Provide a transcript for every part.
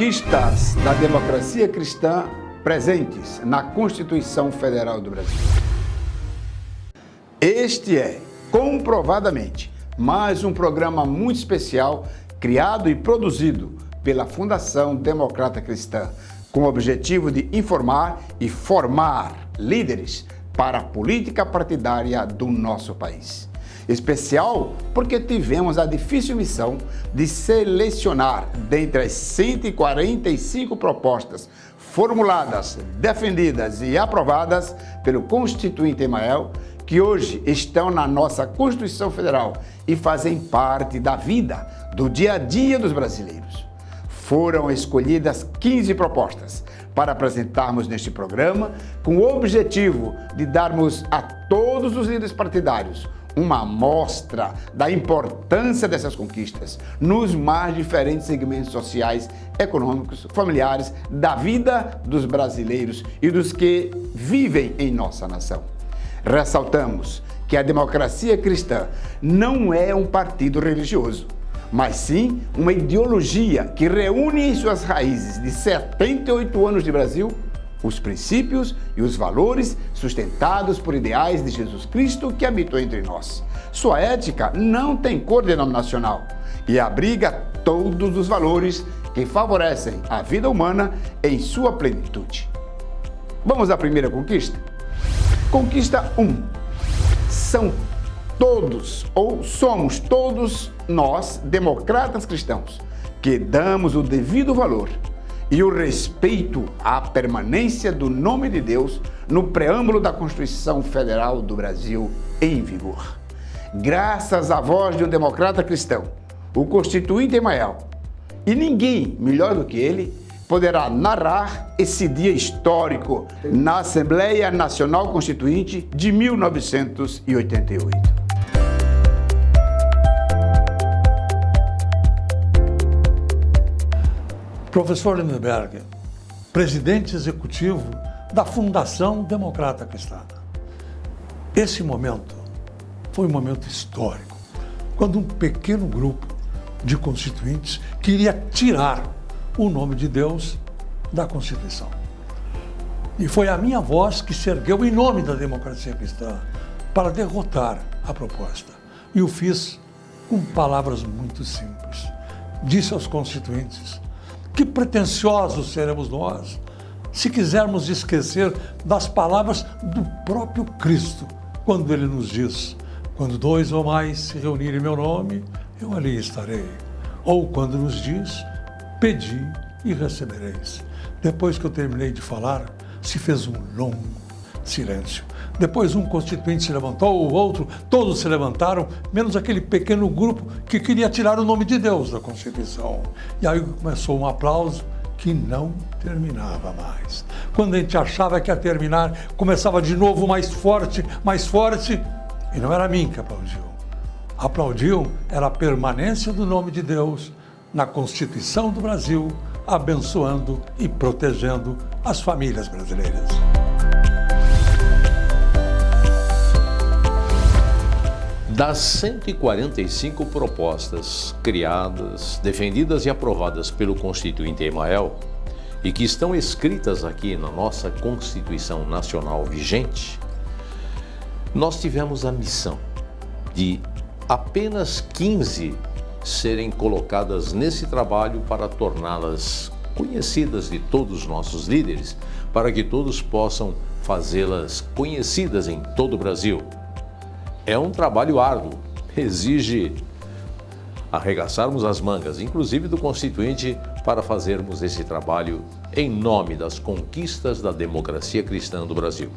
Conquistas da democracia cristã presentes na Constituição Federal do Brasil. Este é, comprovadamente, mais um programa muito especial criado e produzido pela Fundação Democrata Cristã, com o objetivo de informar e formar líderes para a política partidária do nosso país. Especial porque tivemos a difícil missão de selecionar dentre as 145 propostas formuladas, defendidas e aprovadas pelo Constituinte Emael, que hoje estão na nossa Constituição Federal e fazem parte da vida, do dia a dia dos brasileiros. Foram escolhidas 15 propostas para apresentarmos neste programa, com o objetivo de darmos a todos os líderes partidários uma amostra da importância dessas conquistas nos mais diferentes segmentos sociais, econômicos, familiares, da vida dos brasileiros e dos que vivem em nossa nação. Ressaltamos que a democracia cristã não é um partido religioso, mas sim uma ideologia que reúne em suas raízes de 78 anos de Brasil os princípios e os valores sustentados por ideais de Jesus Cristo que habitou entre nós. Sua ética não tem cor denominacional e abriga todos os valores que favorecem a vida humana em sua plenitude. Vamos à primeira conquista? Conquista 1. São todos, ou somos todos nós, democratas cristãos, que damos o devido valor e o respeito à permanência do nome de Deus no preâmbulo da Constituição Federal do Brasil em vigor. Graças à voz de um democrata cristão, o Constituinte Emael, e ninguém melhor do que ele, poderá narrar esse dia histórico na Assembleia Nacional Constituinte de 1988. Professor Lindenberg, presidente executivo da Fundação Democrata Cristã. Esse momento foi um momento histórico, quando um pequeno grupo de constituintes queria tirar o nome de Deus da Constituição. E foi a minha voz que se ergueu em nome da democracia cristã para derrotar a proposta. E o fiz com palavras muito simples. Disse aos constituintes: que pretensiosos seremos nós se quisermos esquecer das palavras do próprio Cristo, quando ele nos diz: quando 2 ou mais se reunirem em meu nome, eu ali estarei. Ou quando nos diz: pedi e recebereis. Depois que eu terminei de falar, se fez um longo silêncio. Depois um constituinte se levantou, o outro, todos se levantaram, menos aquele pequeno grupo que queria tirar o nome de Deus da Constituição. E aí começou um aplauso que não terminava mais. Quando a gente achava que ia terminar, começava de novo mais forte, e não era a mim que aplaudiu. Aplaudiu era a permanência do nome de Deus na Constituição do Brasil, abençoando e protegendo as famílias brasileiras. Das 145 propostas criadas, defendidas e aprovadas pelo Constituinte Emael e que estão escritas aqui na nossa Constituição Nacional vigente, nós tivemos a missão de apenas 15 serem colocadas nesse trabalho para torná-las conhecidas de todos os nossos líderes, para que todos possam fazê-las conhecidas em todo o Brasil. É um trabalho árduo, exige arregaçarmos as mangas, inclusive do Constituinte, para fazermos esse trabalho em nome das conquistas da democracia cristã do Brasil.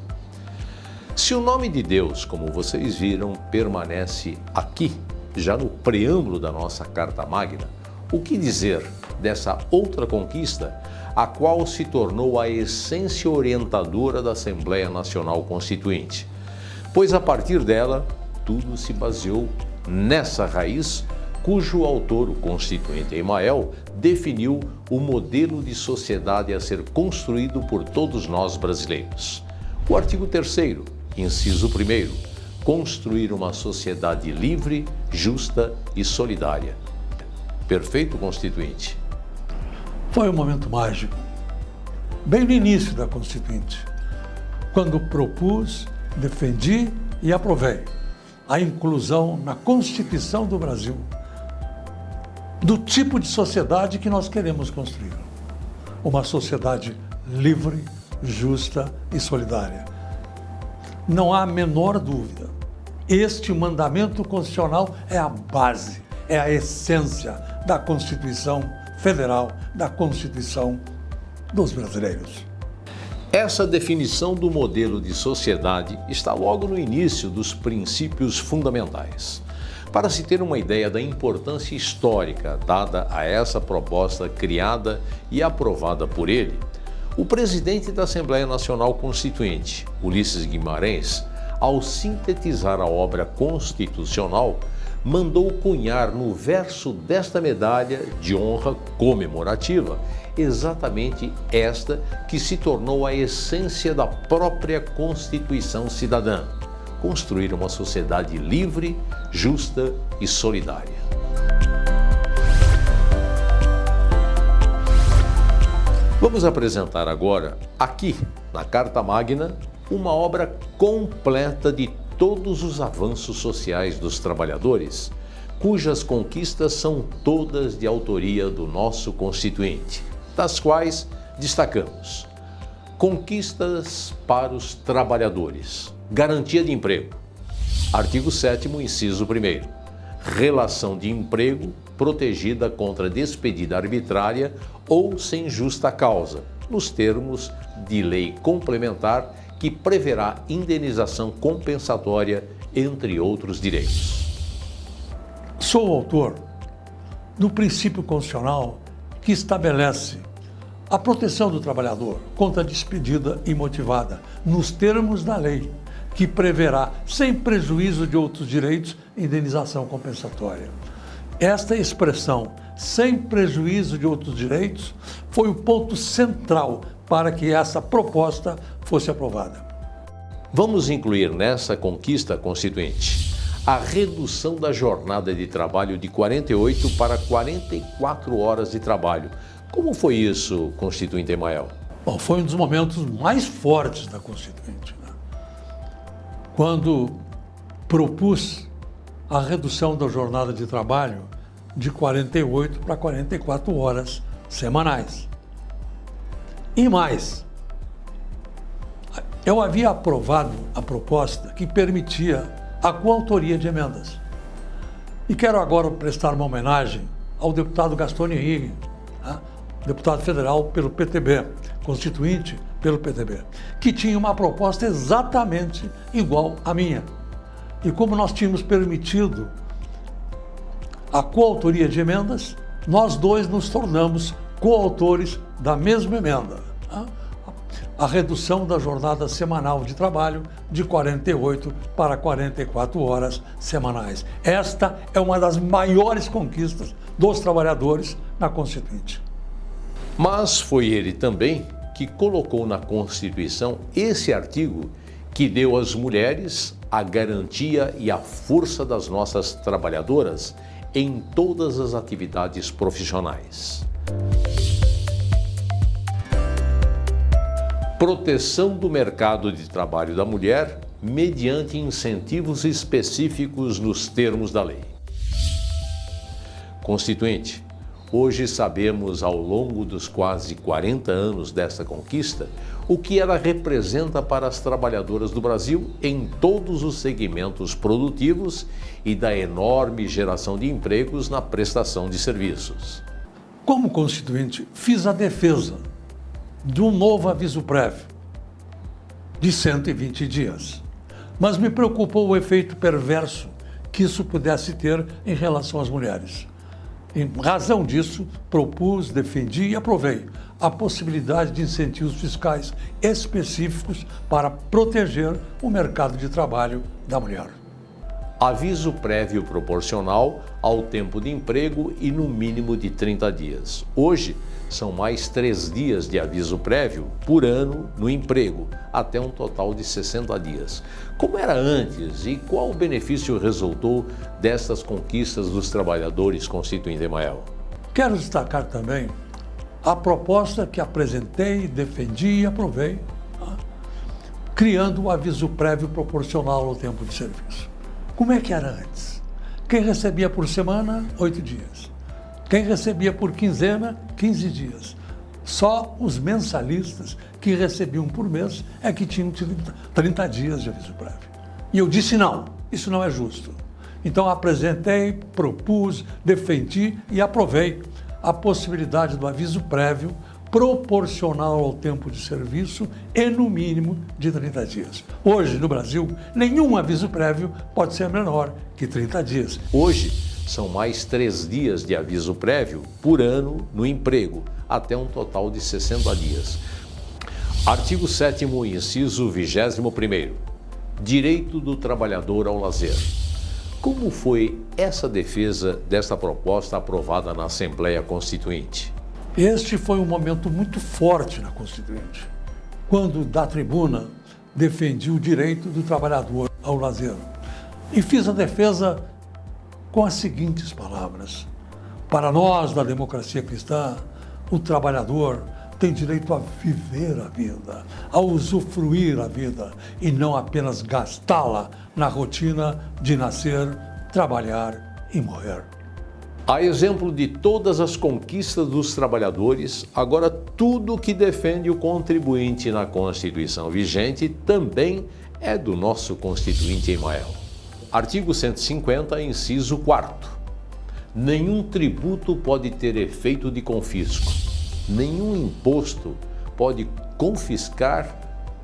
Se o nome de Deus, como vocês viram, permanece aqui, já no preâmbulo da nossa Carta Magna, o que dizer dessa outra conquista, a qual se tornou a essência orientadora da Assembleia Nacional Constituinte? Pois a partir dela, tudo se baseou nessa raiz, cujo autor, o Constituinte Emael, definiu o modelo de sociedade a ser construído por todos nós brasileiros. O artigo 3º, inciso 1º, construir uma sociedade livre, justa e solidária. Perfeito, Constituinte? Foi um momento mágico, bem no início da Constituinte, quando propus, defendi e aprovei a inclusão na Constituição do Brasil do tipo de sociedade que nós queremos construir. Uma sociedade livre, justa e solidária. Não há a menor dúvida. Este mandamento constitucional é a base, é a essência da Constituição Federal, da Constituição dos brasileiros. Essa definição do modelo de sociedade está logo no início dos princípios fundamentais. Para se ter uma ideia da importância histórica dada a essa proposta criada e aprovada por ele, o presidente da Assembleia Nacional Constituinte, Ulisses Guimarães, ao sintetizar a obra constitucional, mandou cunhar no verso desta medalha de honra comemorativa exatamente esta que se tornou a essência da própria Constituição cidadã: construir uma sociedade livre, justa e solidária. Vamos apresentar agora, aqui na Carta Magna, uma obra completa de todos os avanços sociais dos trabalhadores, cujas conquistas são todas de autoria do nosso Constituinte, das quais destacamos: conquistas para os trabalhadores, garantia de emprego. Artigo 7º, inciso 1º, relação de emprego protegida contra despedida arbitrária ou sem justa causa, nos termos de lei complementar que preverá indenização compensatória, entre outros direitos. Sou o autor do princípio constitucional que estabelece a proteção do trabalhador contra a despedida imotivada, nos termos da lei, que preverá, sem prejuízo de outros direitos, indenização compensatória. Esta expressão, sem prejuízo de outros direitos, foi o ponto central para que essa proposta fosse aprovada. Vamos incluir nessa conquista constituinte a redução da jornada de trabalho de 48 para 44 horas de trabalho. Como foi isso, Constituinte Emael? Bom, foi um dos momentos mais fortes da Constituinte, né? Quando propus a redução da jornada de trabalho de 48 para 44 horas semanais. E mais, eu havia aprovado a proposta que permitia a coautoria de emendas. E quero agora prestar uma homenagem ao deputado Gaston Henrique, né? Deputado federal pelo PTB, constituinte pelo PTB, que tinha uma proposta exatamente igual à minha. E como nós tínhamos permitido a coautoria de emendas, nós dois nos tornamos coautores da mesma emenda, né? A redução da jornada semanal de trabalho de 48 para 44 horas semanais. Esta é uma das maiores conquistas dos trabalhadores na Constituinte. Mas foi ele também que colocou na Constituição esse artigo que deu às mulheres a garantia e a força das nossas trabalhadoras em todas as atividades profissionais. Proteção do mercado de trabalho da mulher mediante incentivos específicos nos termos da lei. Constituinte, hoje sabemos, ao longo dos quase 40 anos dessa conquista, o que ela representa para as trabalhadoras do Brasil em todos os segmentos produtivos e da enorme geração de empregos na prestação de serviços. Como constituinte, fiz a defesa de um novo aviso prévio de 120 dias, mas me preocupou o efeito perverso que isso pudesse ter em relação às mulheres. Em razão disso, propus, defendi e aprovei a possibilidade de incentivos fiscais específicos para proteger o mercado de trabalho da mulher. Aviso prévio proporcional ao tempo de emprego e no mínimo de 30 dias. Hoje, são mais 3 dias de aviso prévio por ano no emprego, até um total de 60 dias. Como era antes e qual benefício resultou destas conquistas dos trabalhadores, Constituinte Emael? Quero destacar também a proposta que apresentei, defendi e aprovei, criando o aviso prévio proporcional ao tempo de serviço. Como é que era antes? Quem recebia por semana, 8 dias. Quem recebia por quinzena, 15 dias. Só os mensalistas que recebiam por mês é que tinham 30 dias de aviso prévio. E eu disse não, isso não é justo. Então apresentei, propus, defendi e aprovei a possibilidade do aviso prévio proporcional ao tempo de serviço e no mínimo de 30 dias. Hoje, no Brasil, nenhum aviso prévio pode ser menor que 30 dias. Hoje, são mais 3 dias de aviso prévio por ano no emprego, até um total de 60 dias. Artigo 7º, inciso 21º. Direito do trabalhador ao lazer. Como foi essa defesa desta proposta aprovada na Assembleia Constituinte? Este foi um momento muito forte na Constituinte, quando, da tribuna, defendi o direito do trabalhador ao lazer. E fiz a defesa com as seguintes palavras: para nós, da democracia cristã, o trabalhador tem direito a viver a vida, a usufruir a vida e não apenas gastá-la na rotina de nascer, trabalhar e morrer. A exemplo de todas as conquistas dos trabalhadores, agora tudo que defende o contribuinte na Constituição vigente também é do nosso Constituinte Emael. Artigo 150, inciso 4º. Nenhum tributo pode ter efeito de confisco. Nenhum imposto pode confiscar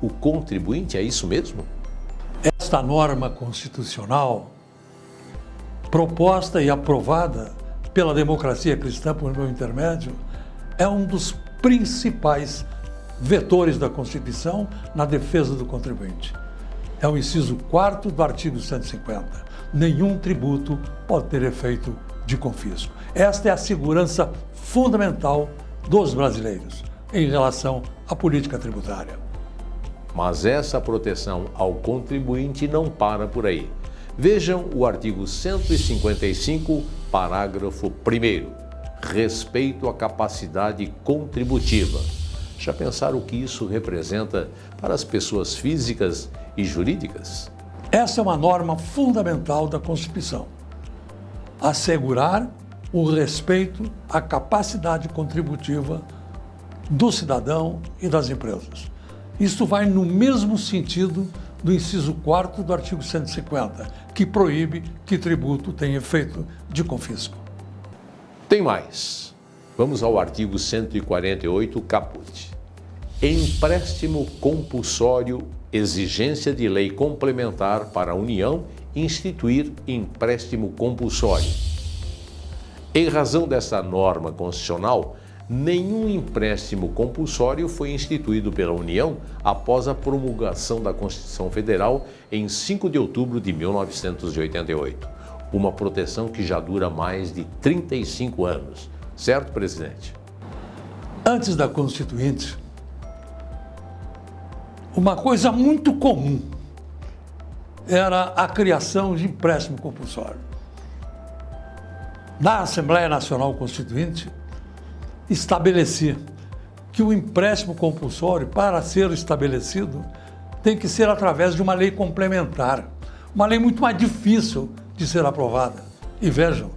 o contribuinte, é isso mesmo? Esta norma constitucional, proposta e aprovada pela democracia cristã por meu intermédio, é um dos principais vetores da Constituição na defesa do contribuinte. É o inciso 4º do artigo 150. Nenhum tributo pode ter efeito de confisco. Esta é a segurança fundamental dos brasileiros em relação à política tributária. Mas essa proteção ao contribuinte não para por aí. Vejam o artigo 155, parágrafo 1º. Respeito à capacidade contributiva. Já pensaram o que isso representa para as pessoas físicas e jurídicas? Essa é uma norma fundamental da Constituição. Assegurar o respeito à capacidade contributiva do cidadão e das empresas. Isso vai no mesmo sentido do inciso 4º do artigo 150, que proíbe que tributo tenha efeito de confisco. Tem mais. Vamos ao artigo 148, caput. Empréstimo compulsório, exigência de lei complementar para a União instituir empréstimo compulsório. Em razão dessa norma constitucional, nenhum empréstimo compulsório foi instituído pela União após a promulgação da Constituição Federal em 5 de outubro de 1988. Uma proteção que já dura mais de 35 anos. Certo, presidente? Antes da Constituinte, uma coisa muito comum era a criação de empréstimo compulsório. Na Assembleia Nacional Constituinte, estabelecia que o empréstimo compulsório, para ser estabelecido, tem que ser através de uma lei complementar, uma lei muito mais difícil de ser aprovada. E vejam,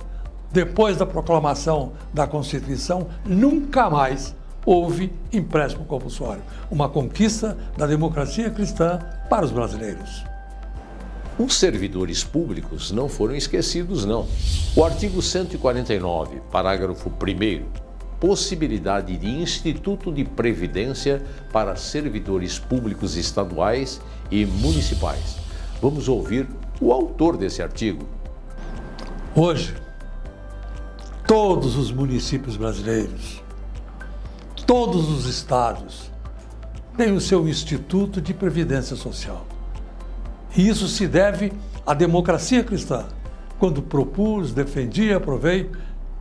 depois da proclamação da Constituição, nunca mais houve empréstimo compulsório, uma conquista da democracia cristã para os brasileiros. Os servidores públicos não foram esquecidos, não. O artigo 149, parágrafo 1º, possibilidade de instituto de previdência para servidores públicos estaduais e municipais. Vamos ouvir o autor desse artigo. Hoje, todos os municípios brasileiros, todos os estados, têm o seu Instituto de Previdência Social. E isso se deve à democracia cristã, quando propus, defendi e aprovei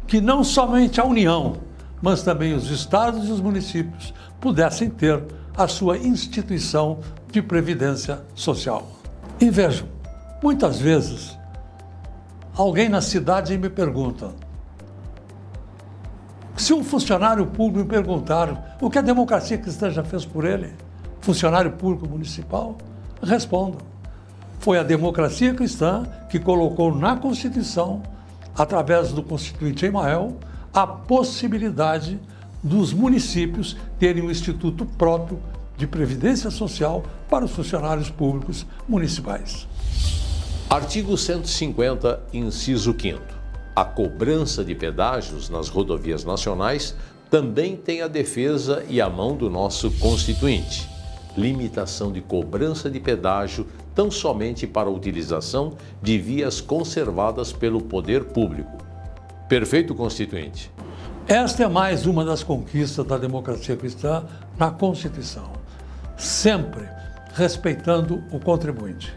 que não somente a União, mas também os estados e os municípios pudessem ter a sua instituição de previdência social. E vejam, muitas vezes, alguém na cidade me pergunta: Se um funcionário público me perguntar o que a democracia cristã já fez por ele, funcionário público municipal, respondo: foi a democracia cristã que colocou na Constituição, através do Constituinte Emael, a possibilidade dos municípios terem um instituto próprio de previdência social para os funcionários públicos municipais. Artigo 150, inciso 5º. A cobrança de pedágios nas rodovias nacionais também tem a defesa e a mão do nosso Constituinte. Limitação de cobrança de pedágio tão somente para a utilização de vias conservadas pelo poder público. Perfeito, Constituinte. Esta é mais uma das conquistas da democracia cristã na Constituição, sempre respeitando o contribuinte.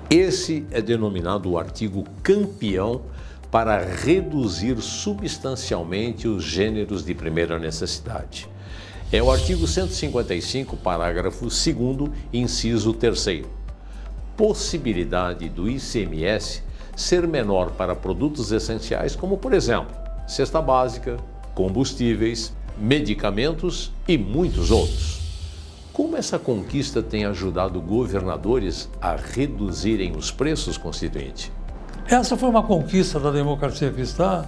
Esse é denominado o artigo campeão para reduzir substancialmente os gêneros de primeira necessidade. É o artigo 155, parágrafo 2º, inciso 3º. Possibilidade do ICMS ser menor para produtos essenciais como, por exemplo, cesta básica, combustíveis, medicamentos e muitos outros. Como essa conquista tem ajudado governadores a reduzirem os preços, Constituinte? Essa foi uma conquista da democracia cristã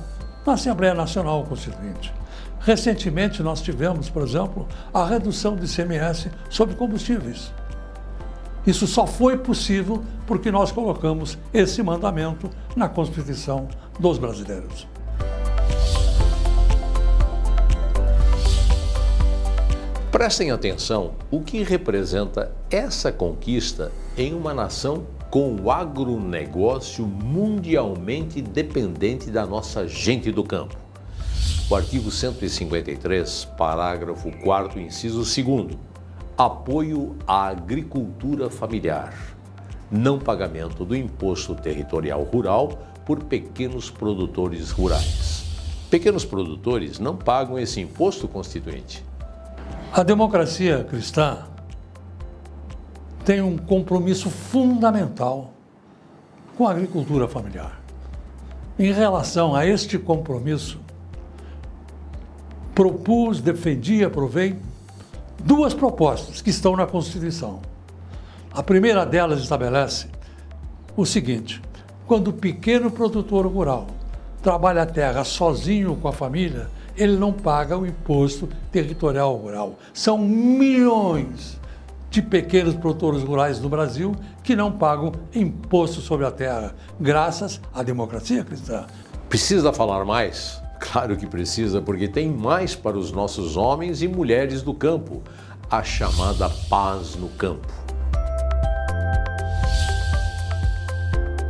na Assembleia Nacional Constituinte. Recentemente nós tivemos, por exemplo, a redução do ICMS sobre combustíveis. Isso só foi possível porque nós colocamos esse mandamento na Constituição dos brasileiros. Prestem atenção o que representa essa conquista em uma nação com o agronegócio mundialmente dependente da nossa gente do campo. O artigo 153, parágrafo 4º, inciso 2º. Apoio à agricultura familiar. Não pagamento do imposto territorial rural por pequenos produtores rurais. Pequenos produtores não pagam esse imposto, Constituinte. A democracia cristã tem um compromisso fundamental com a agricultura familiar. Em relação a este compromisso, propus, defendi e aprovei duas propostas que estão na Constituição. A primeira delas estabelece o seguinte: quando o pequeno produtor rural trabalha a terra sozinho com a família, ele não paga o imposto territorial rural. São milhões de pequenos produtores rurais no Brasil que não pagam imposto sobre a terra, graças à democracia cristã. Precisa falar mais? Claro que precisa, porque tem mais para os nossos homens e mulheres do campo, a chamada paz no campo.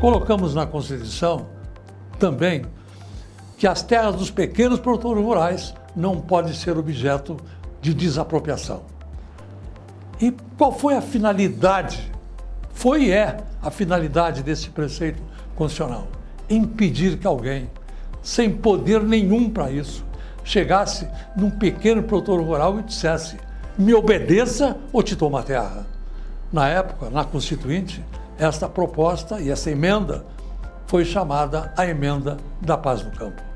Colocamos na Constituição também que as terras dos pequenos produtores rurais não podem ser objeto de desapropriação. E qual foi a finalidade? Foi e é a finalidade desse preceito constitucional: impedir que alguém, sem poder nenhum para isso, chegasse num pequeno produtor rural e dissesse: me obedeça ou te tomo a terra. Na época, na Constituinte, esta proposta e essa emenda foi chamada a Emenda da Paz no Campo.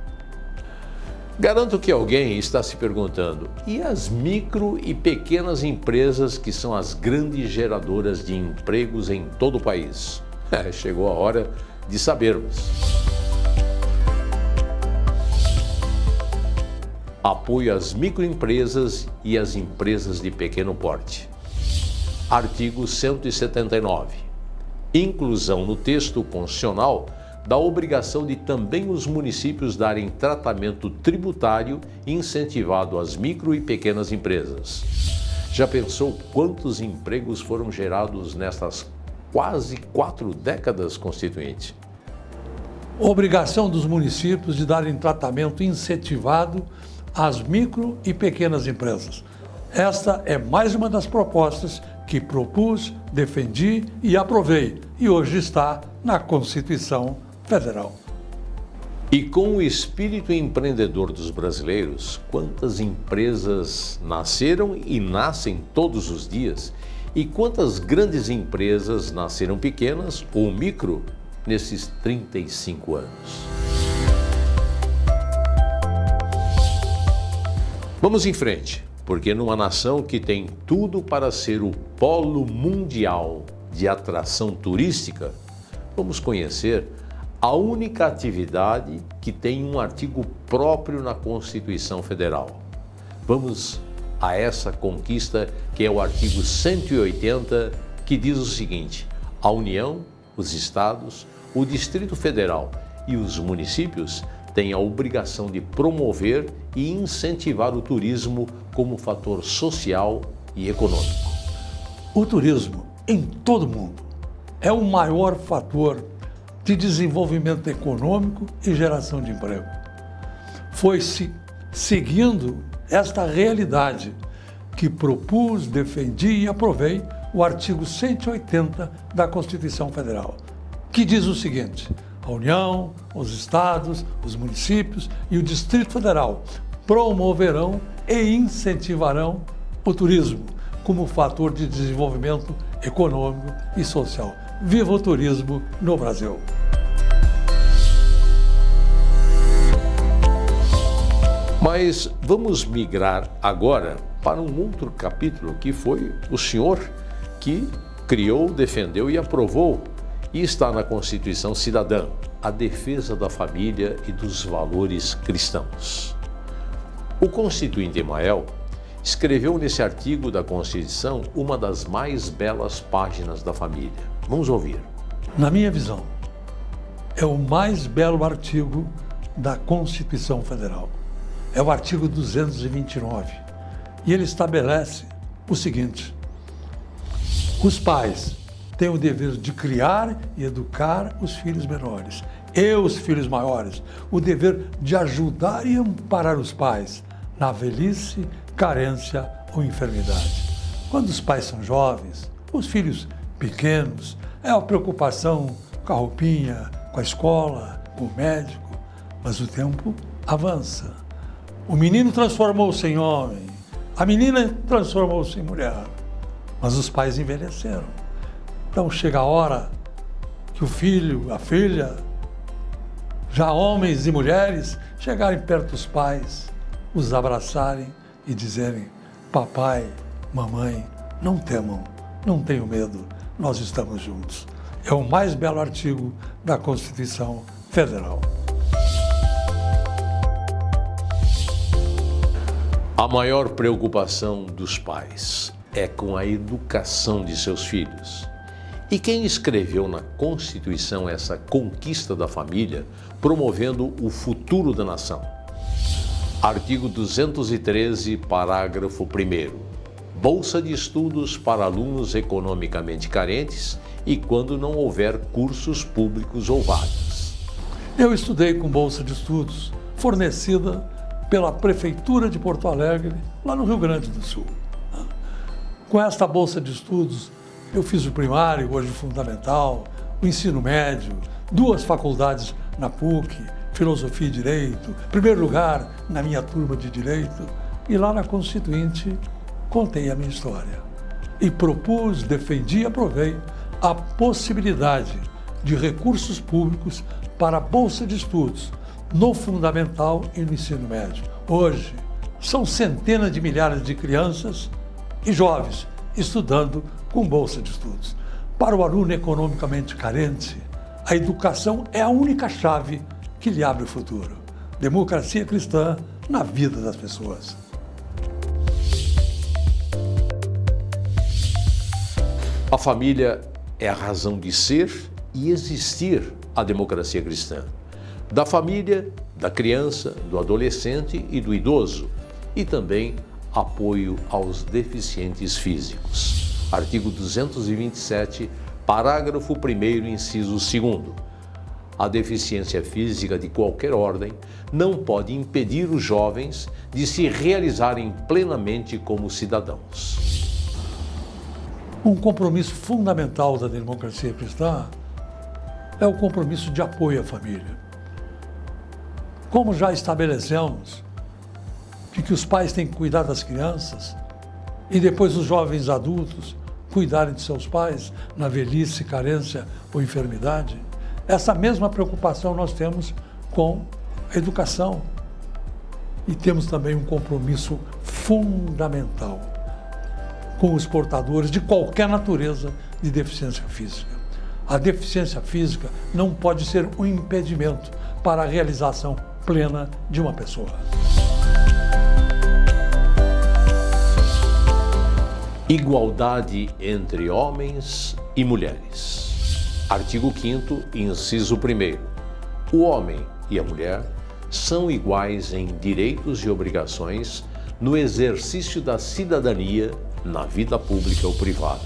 Garanto que alguém está se perguntando: e as micro e pequenas empresas que são as grandes geradoras de empregos em todo o país? Chegou a hora de sabermos. Apoio às microempresas e às empresas de pequeno porte. Artigo 179. Inclusão no texto constitucional da obrigação de também os municípios darem tratamento tributário incentivado às micro e pequenas empresas. Já pensou quantos empregos foram gerados nestas quase 4 décadas, Constituinte? Obrigação dos municípios de darem tratamento incentivado às micro e pequenas empresas. Esta é mais uma das propostas que propus, defendi e aprovei, e hoje está na Constituição Federal. E com o espírito empreendedor dos brasileiros, quantas empresas nasceram e nascem todos os dias? E quantas grandes empresas nasceram pequenas ou micro nesses 35 anos? Vamos em frente, porque numa nação que tem tudo para ser o polo mundial de atração turística, vamos conhecer a única atividade que tem um artigo próprio na Constituição Federal. Vamos a essa conquista que é o artigo 180, que diz o seguinte: a União, os Estados, o Distrito Federal e os municípios têm a obrigação de promover e incentivar o turismo como fator social e econômico. O turismo, em todo o mundo, é o maior fator de desenvolvimento econômico e geração de emprego. Foi-se seguindo esta realidade que propus, defendi e aprovei o artigo 180 da Constituição Federal, que diz o seguinte: a União, os Estados, os municípios e o Distrito Federal promoverão e incentivarão o turismo como fator de desenvolvimento econômico e social. Viva o turismo no Brasil! Mas vamos migrar agora para um outro capítulo, que foi o senhor que criou, defendeu e aprovou, e está na Constituição Cidadã, a defesa da família e dos valores cristãos. O constituinte Emael escreveu nesse artigo da Constituição uma das mais belas páginas da família. Vamos ouvir. Na minha visão, é o mais belo artigo da Constituição Federal. É o artigo 229. E ele estabelece o seguinte: os pais têm o dever de criar e educar os filhos menores e os filhos maiores, o dever de ajudar e amparar os pais na velhice, carência ou enfermidade. Quando os pais são jovens, os filhos pequenos, é a preocupação com a roupinha, com a escola, com o médico, mas o tempo avança. O menino transformou-se em homem, a menina transformou-se em mulher, mas os pais envelheceram. Então chega a hora que o filho, a filha, já homens e mulheres, chegarem perto dos pais, os abraçarem e dizerem: papai, mamãe, não temam, não tenham medo, nós estamos juntos. É o mais belo artigo da Constituição Federal. A maior preocupação dos pais é com a educação de seus filhos. E quem escreveu na Constituição essa conquista da família, promovendo o futuro da nação? Artigo 213, parágrafo 1º. Bolsa de estudos para alunos economicamente carentes e quando não houver cursos públicos ou vagas. Eu estudei com bolsa de estudos, fornecida pela Prefeitura de Porto Alegre, lá no Rio Grande do Sul. Com esta bolsa de estudos, eu fiz o primário, hoje o fundamental, o ensino médio, 2 faculdades na PUC, Filosofia e Direito, primeiro lugar na minha turma de Direito, e lá na Constituinte contei a minha história. E propus, defendi e aprovei a possibilidade de recursos públicos para a bolsa de estudos, no fundamental e no ensino médio. Hoje, são centenas de milhares de crianças e jovens estudando com bolsa de estudos. Para o aluno economicamente carente, a educação é a única chave que lhe abre o futuro. Democracia cristã na vida das pessoas. A família é a razão de ser e existir a democracia cristã. Da família, da criança, do adolescente e do idoso, e também apoio aos deficientes físicos. Artigo 227, parágrafo 1º, inciso 2º. A deficiência física de qualquer ordem não pode impedir os jovens de se realizarem plenamente como cidadãos. Um compromisso fundamental da democracia cristã é o compromisso de apoio à família. Como já estabelecemos de que os pais têm que cuidar das crianças e depois os jovens adultos cuidarem de seus pais na velhice, carência ou enfermidade, essa mesma preocupação nós temos com a educação. E temos também um compromisso fundamental com os portadores de qualquer natureza de deficiência física. A deficiência física não pode ser um impedimento para a realização plena de uma pessoa. Igualdade entre homens e mulheres. Artigo 5º, inciso 1º. O homem e a mulher são iguais em direitos e obrigações no exercício da cidadania, na vida pública ou privada.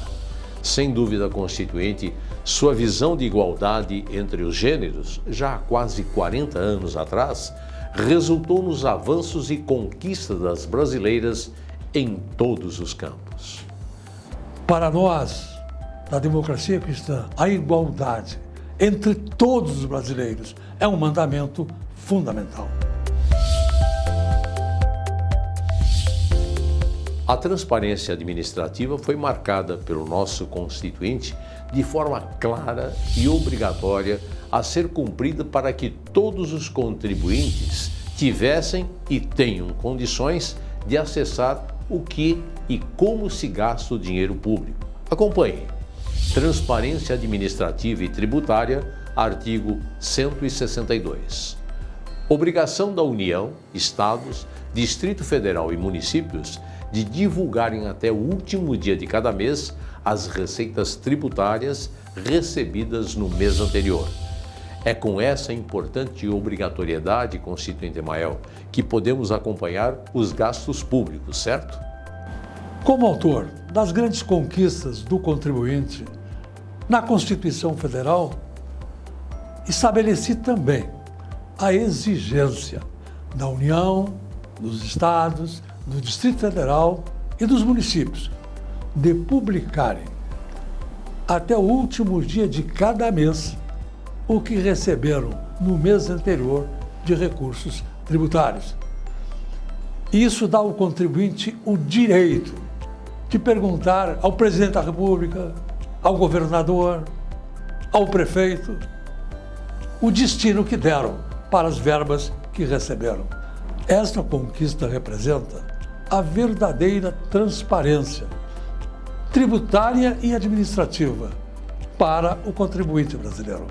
Sem dúvida, Constituinte, sua visão de igualdade entre os gêneros, já há quase 40 anos atrás, resultou nos avanços e conquistas das brasileiras em todos os campos. Para nós, da democracia cristã, a igualdade entre todos os brasileiros é um mandamento fundamental. A transparência administrativa foi marcada pelo nosso Constituinte de forma clara e obrigatória a ser cumprida para que todos os contribuintes tivessem e tenham condições de acessar o que e como se gasta o dinheiro público. Acompanhe. Transparência administrativa e tributária, artigo 162. Obrigação da União, Estados, Distrito Federal e municípios de divulgarem até o último dia de cada mês as receitas tributárias recebidas no mês anterior. É com essa importante obrigatoriedade, Constituinte Emael, que podemos acompanhar os gastos públicos, certo? Como autor das grandes conquistas do contribuinte, na Constituição Federal, estabeleci também a exigência da União, dos Estados, do Distrito Federal e dos municípios de publicarem até o último dia de cada mês o que receberam no mês anterior de recursos tributários. Isso dá ao contribuinte o direito de perguntar ao presidente da República, ao governador, ao prefeito, o destino que deram para as verbas que receberam. Esta conquista representa a verdadeira transparência tributária e administrativa para o contribuinte brasileiro.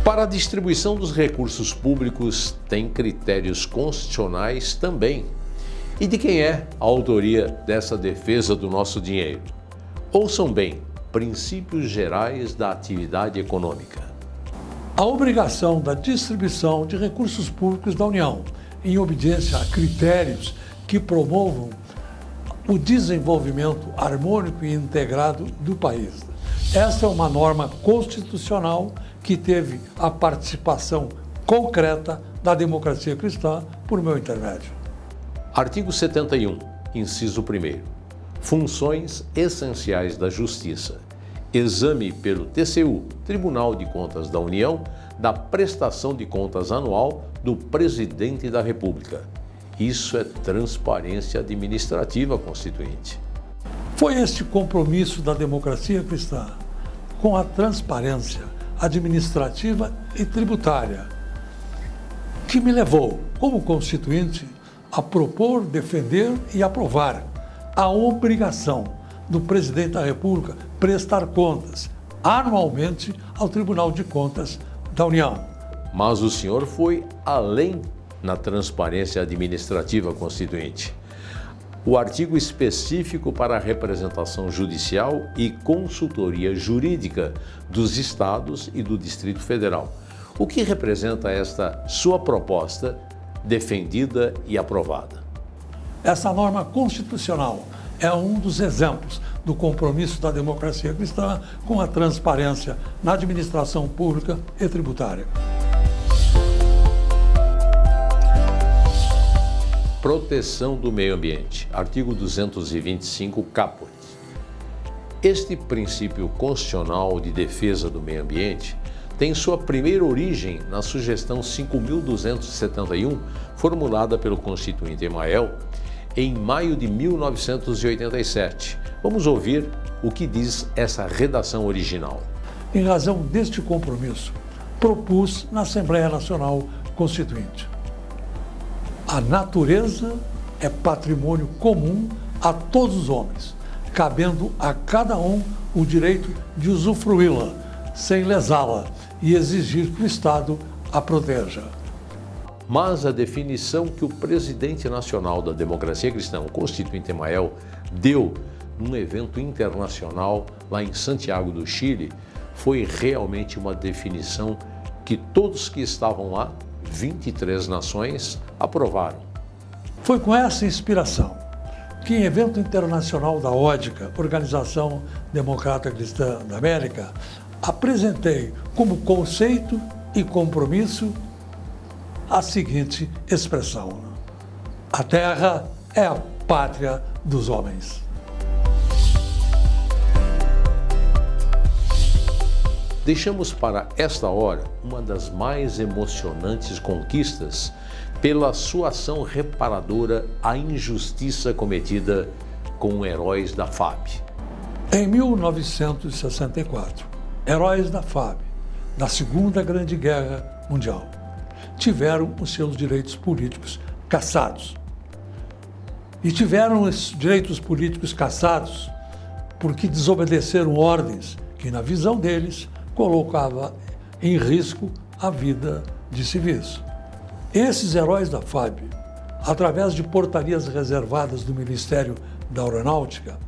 Para a distribuição dos recursos públicos, tem critérios constitucionais também. E de quem é a autoria dessa defesa do nosso dinheiro? Ouçam bem, princípios gerais da atividade econômica. A obrigação da distribuição de recursos públicos da União, em obediência a critérios que promovam o desenvolvimento harmônico e integrado do país. Essa é uma norma constitucional que teve a participação concreta da democracia cristã por meu intermédio. Artigo 71, inciso 1º. Funções essenciais da Justiça. Exame pelo TCU, Tribunal de Contas da União, da prestação de contas anual do Presidente da República. Isso é transparência administrativa, Constituinte. Foi este compromisso da democracia cristã com a transparência administrativa e tributária que me levou, como Constituinte, a propor, defender e aprovar a obrigação do Presidente da República prestar contas anualmente ao Tribunal de Contas da União. Mas o senhor foi além na transparência administrativa, Constituinte. O artigo específico para a representação judicial e consultoria jurídica dos Estados e do Distrito Federal. O que representa esta sua proposta defendida e aprovada? Essa norma constitucional é um dos exemplos do compromisso da democracia cristã com a transparência na administração pública e tributária. Proteção do meio ambiente, artigo 225, caput. Este princípio constitucional de defesa do meio ambiente tem sua primeira origem na sugestão 5.271, formulada pelo Constituinte Emael em maio de 1987. Vamos ouvir o que diz essa redação original. Em razão deste compromisso, propus na Assembleia Nacional Constituinte. A natureza é patrimônio comum a todos os homens, cabendo a cada um o direito de usufruí-la, sem lesá-la, e exigir que o Estado a proteja. Mas a definição que o presidente nacional da Democracia Cristã, o Constituinte Emael, deu num evento internacional lá em Santiago do Chile, foi realmente uma definição que todos que estavam lá, 23 nações, aprovaram. Foi com essa inspiração que em evento internacional da ODCA, Organização Democrata Cristã da América, apresentei como conceito e compromisso a seguinte expressão: a terra é a pátria dos homens. Deixamos para esta hora uma das mais emocionantes conquistas pela sua ação reparadora à injustiça cometida com heróis da FAB. Em 1964, heróis da FAB, da Segunda Grande Guerra Mundial, tiveram os seus direitos políticos cassados. E tiveram os direitos políticos cassados porque desobedeceram ordens que, na visão deles, colocava em risco a vida de civis. Esses heróis da FAB, através de portarias reservadas do Ministério da Aeronáutica,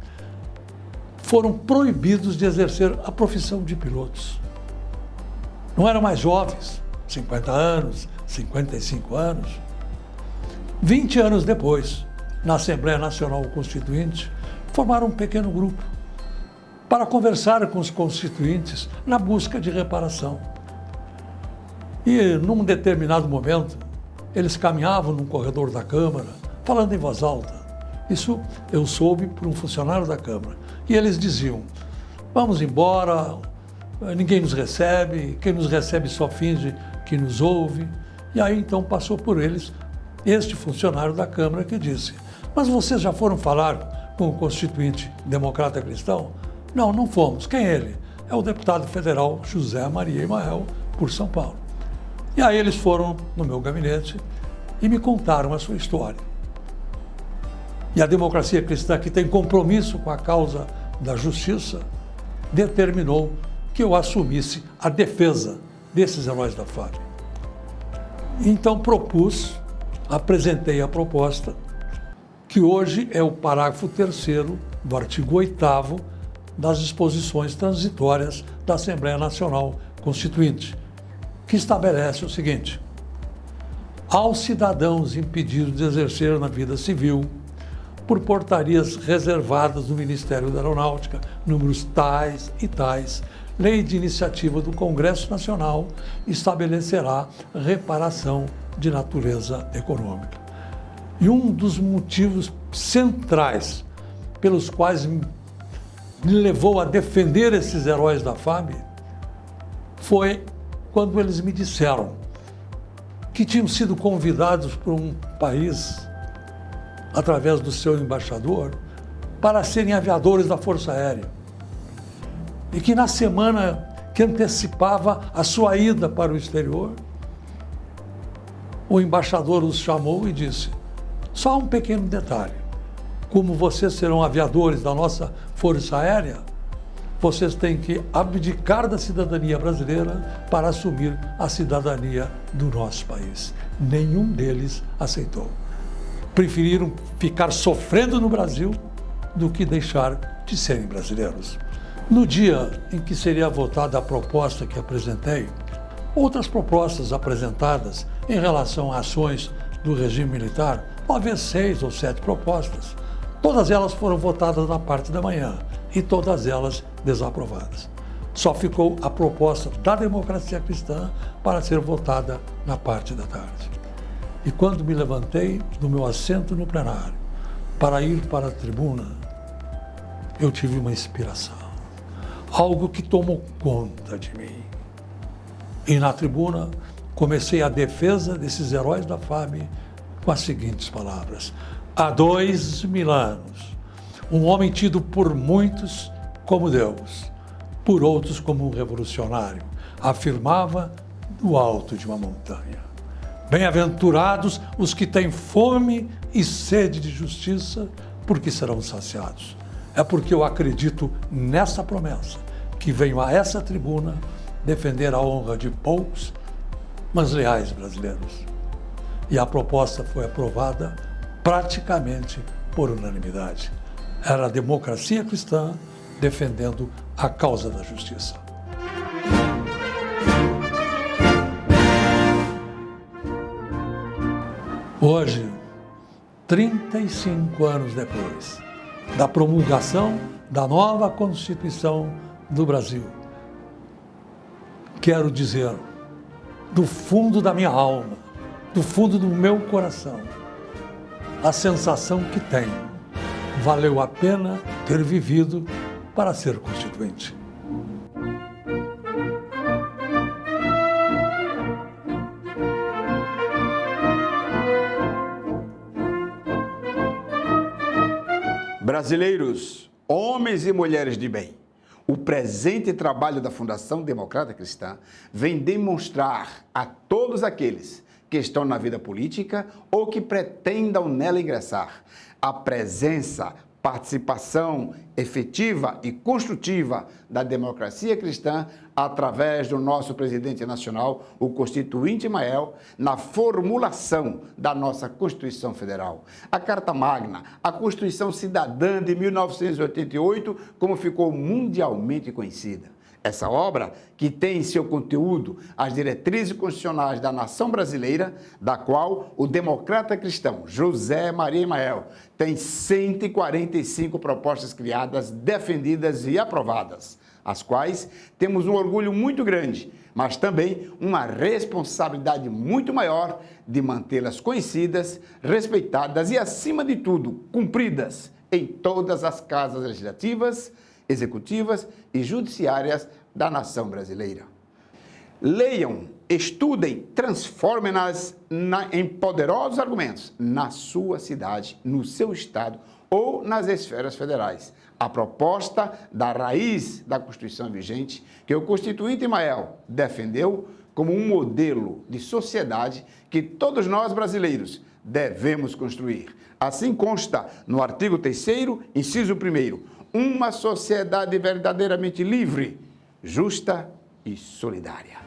foram proibidos de exercer a profissão de pilotos. Não eram mais jovens, 50 anos, 55 anos. 20 anos depois, na Assembleia Nacional Constituinte, formaram um pequeno grupo para conversar com os constituintes na busca de reparação. E, num determinado momento, eles caminhavam num corredor da Câmara, falando em voz alta. Isso eu soube por um funcionário da Câmara. E eles diziam: vamos embora, ninguém nos recebe, quem nos recebe só finge que nos ouve. E aí então passou por eles este funcionário da Câmara que disse: mas vocês já foram falar com o constituinte democrata cristão? Não, não fomos. Quem é ele? É o deputado federal José Maria Emael, por São Paulo. E aí eles foram no meu gabinete e me contaram a sua história. E a democracia cristã, que tem compromisso com a causa da justiça, determinou que eu assumisse a defesa desses heróis da FAB. Então propus, apresentei a proposta, que hoje é o parágrafo 3º do artigo 8º das disposições transitórias da Assembleia Nacional Constituinte, que estabelece o seguinte: aos cidadãos impedidos de exercer na vida civil, por portarias reservadas do Ministério da Aeronáutica, números tais e tais, lei de iniciativa do Congresso Nacional estabelecerá reparação de natureza econômica. E um dos motivos centrais pelos quais me levou a defender esses heróis da FAB foi quando eles me disseram que tinham sido convidados por um país, através do seu embaixador, para serem aviadores da Força Aérea. E que na semana que antecipava a sua ida para o exterior, o embaixador os chamou e disse: só um pequeno detalhe, como vocês serão aviadores da nossa Força Aérea, vocês têm que abdicar da cidadania brasileira para assumir a cidadania do nosso país. Nenhum deles aceitou. Preferiram ficar sofrendo no Brasil do que deixar de serem brasileiros. No dia em que seria votada a proposta que apresentei, outras propostas apresentadas em relação a ações do regime militar, talvez 6 ou 7 propostas, todas elas foram votadas na parte da manhã e todas elas desaprovadas. Só ficou a proposta da democracia cristã para ser votada na parte da tarde. E quando me levantei do meu assento no plenário para ir para a tribuna, eu tive uma inspiração, algo que tomou conta de mim. E na tribuna comecei a defesa desses heróis da FAB com as seguintes palavras: há 2000 anos, um homem tido por muitos como Deus, por outros como um revolucionário, afirmava no alto de uma montanha. Bem-aventurados os que têm fome e sede de justiça, porque serão saciados. É porque eu acredito nessa promessa que venho a essa tribuna defender a honra de poucos, mas leais brasileiros. E a proposta foi aprovada praticamente por unanimidade. Era a democracia cristã defendendo a causa da justiça. Hoje, 35 anos depois da promulgação da nova Constituição do Brasil, quero dizer, do fundo da minha alma, do fundo do meu coração, a sensação que tenho, valeu a pena ter vivido para ser constituinte. Brasileiros, homens e mulheres de bem, o presente trabalho da Fundação Democrata Cristã vem demonstrar a todos aqueles que estão na vida política ou que pretendam nela ingressar a presença, participação efetiva e construtiva da democracia cristã através do nosso presidente nacional, o Constituinte Imael, na formulação da nossa Constituição Federal. A Carta Magna, a Constituição Cidadã de 1988, como ficou mundialmente conhecida. Essa obra, que tem em seu conteúdo as diretrizes constitucionais da nação brasileira, da qual o democrata cristão José Maria Imael tem 145 propostas criadas, defendidas e aprovadas, as quais temos um orgulho muito grande, mas também uma responsabilidade muito maior de mantê-las conhecidas, respeitadas e, acima de tudo, cumpridas em todas as casas legislativas, executivas e judiciárias da nação brasileira. Leiam, estudem, transformem-nas em poderosos argumentos na sua cidade, no seu estado ou nas esferas federais. A proposta da raiz da Constituição vigente, que o Constituinte Imael defendeu como um modelo de sociedade que todos nós brasileiros devemos construir. Assim consta no artigo 3º, inciso 1º, uma sociedade verdadeiramente livre, justa e solidária.